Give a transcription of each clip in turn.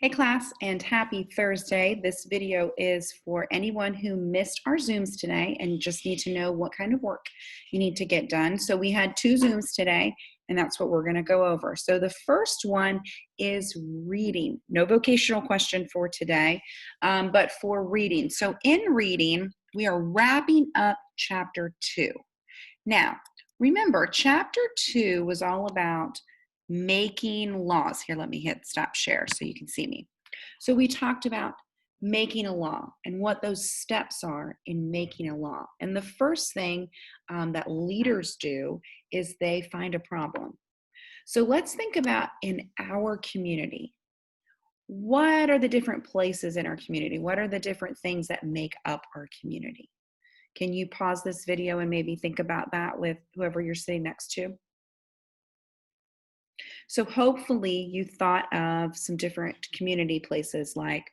Hey class, and happy Thursday. This video is for anyone who missed our Zooms today and just need to know what kind of work you need to get done. So we had 2 Zooms today, and that's what we're going to go over. So the first one is reading. No vocational question for today, but for reading. So in reading, we are wrapping up chapter 2. Now, remember, chapter 2 was all about making laws. Here, let me hit stop share so you can see me. So we talked about making a law and what those steps are in making a law. And the first thing that leaders do is they find a problem. So let's think about in our community. What are the different places in our community? What are the different things that make up our community? Can you pause this video and maybe think about that with whoever you're sitting next to? So hopefully you thought of some different community places like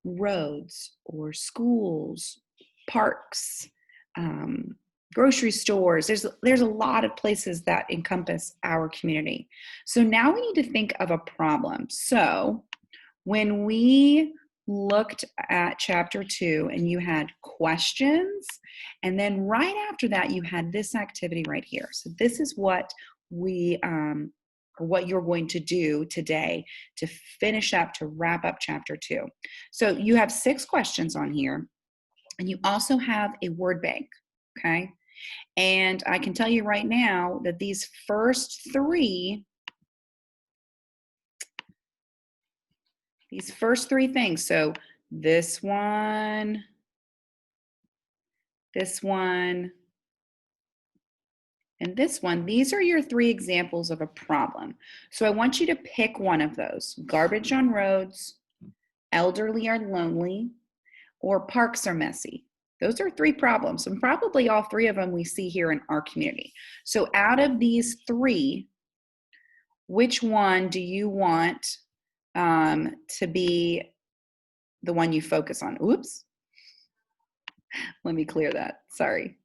roads or schools, parks, grocery stores. There's a lot of places that encompass our community. So now we need to think of a problem. So when we looked at chapter 2 and you had questions, and then right after that you had this activity right here. So this is what we or what you're going to do today to finish up, to wrap up chapter 2. So you have 6 questions on here, and you also have a word bank, okay? And I can tell you right now that these first three things, so this one, and this one, these are your 3 examples of a problem. So I want you to pick one of those. Garbage on roads, elderly are lonely, or parks are messy. Those are 3 problems, and probably all 3 of them we see here in our community. So out of these 3, which one do you want to be the one you focus on? Oops. Let me clear that. Sorry.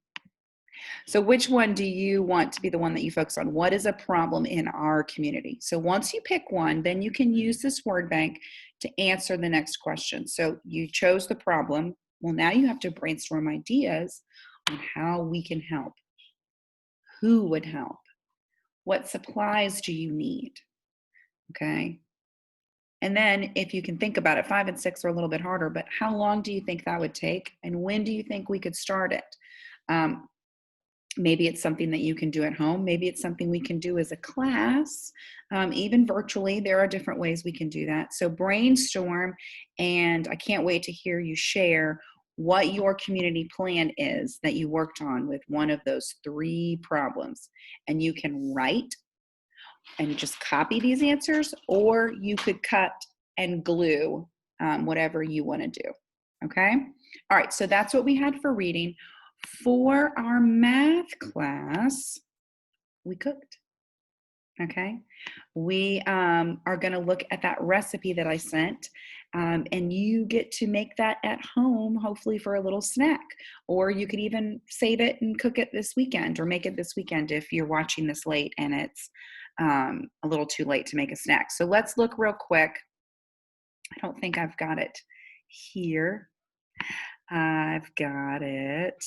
So which one do you want to be the one that you focus on? What is a problem in our community? So once you pick one, then you can use this word bank to answer the next question. So you chose the problem. Well, now you have to brainstorm ideas on how we can help. Who would help? What supplies do you need? Okay. And then if you can think about it, 5 and 6 are a little bit harder, but how long do you think that would take? And when do you think we could start it? Maybe it's something that you can do at home. Maybe it's something we can do as a class, even virtually. There are different ways we can do that. So brainstorm, and I can't wait to hear you share what your community plan is that you worked on with one of those 3 problems. And you can write and just copy these answers, or you could cut and glue whatever you want to do. Okay? All right, so that's what we had for reading. For our math class, we cooked. Okay? We are going to look at that recipe that I sent, and you get to make that at home, hopefully for a little snack. Or you could even save it and cook it this weekend, or make it this weekend if you're watching this late and it's a little too late to make a snack. So let's look real quick. I don't think I've got it here. I've got it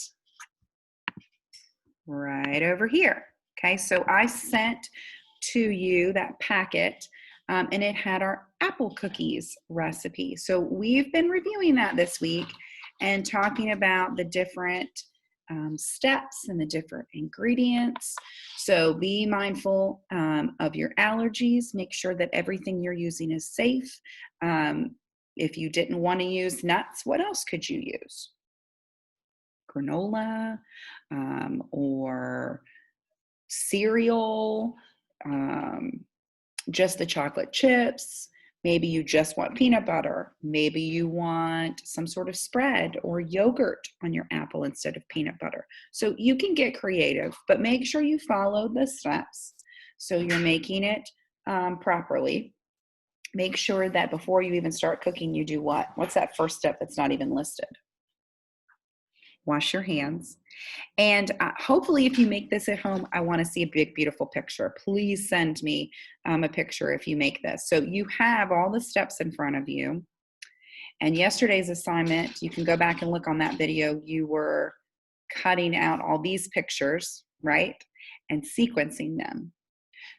right over here. Okay, so I sent to you that packet, and it had our apple cookies recipe. So we've been reviewing that this week and talking about the different steps and the different ingredients. So be mindful of your allergies. Make sure that everything you're using is safe. If you didn't want to use nuts, what else could you use? Granola, or cereal, just the chocolate chips. Maybe you just want peanut butter. Maybe you want some sort of spread or yogurt on your apple instead of peanut butter. So you can get creative, but make sure you follow the steps so you're making it properly. Make sure that before you even start cooking, you do what? What's that first step that's not even listed? wash your hands. And hopefully, if you make this at home, I want to see a big, beautiful picture. Please send me a picture if you make this. So you have all the steps in front of you. And yesterday's assignment, you can go back and look on that video. You were cutting out all these pictures, right? And sequencing them.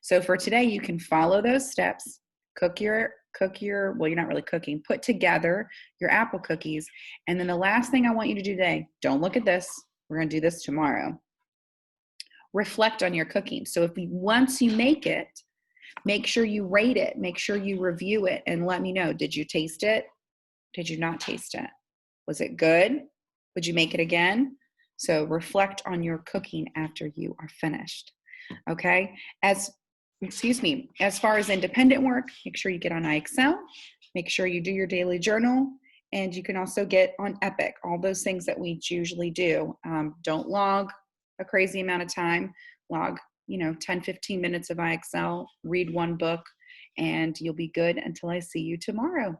So for today, you can follow those steps, cook your, well, you're not really cooking, put together your apple cookies. And then the last thing I want you to do today, don't look at this. We're going to do this tomorrow. Reflect on your cooking. So once you make it, make sure you rate it, make sure you review it, and let me know, did you taste it? Did you not taste it? Was it good? Would you make it again? So reflect on your cooking after you are finished. Okay? As far as independent work, make sure you get on iExcel, make sure you do your daily journal, and you can also get on Epic, all those things that we usually do. Don't log a crazy amount of time, log 10, 15 minutes of iExcel, read one book, and you'll be good until I see you tomorrow.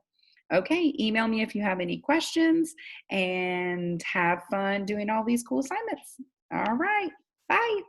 Okay, email me if you have any questions, and have fun doing all these cool assignments. All right, bye.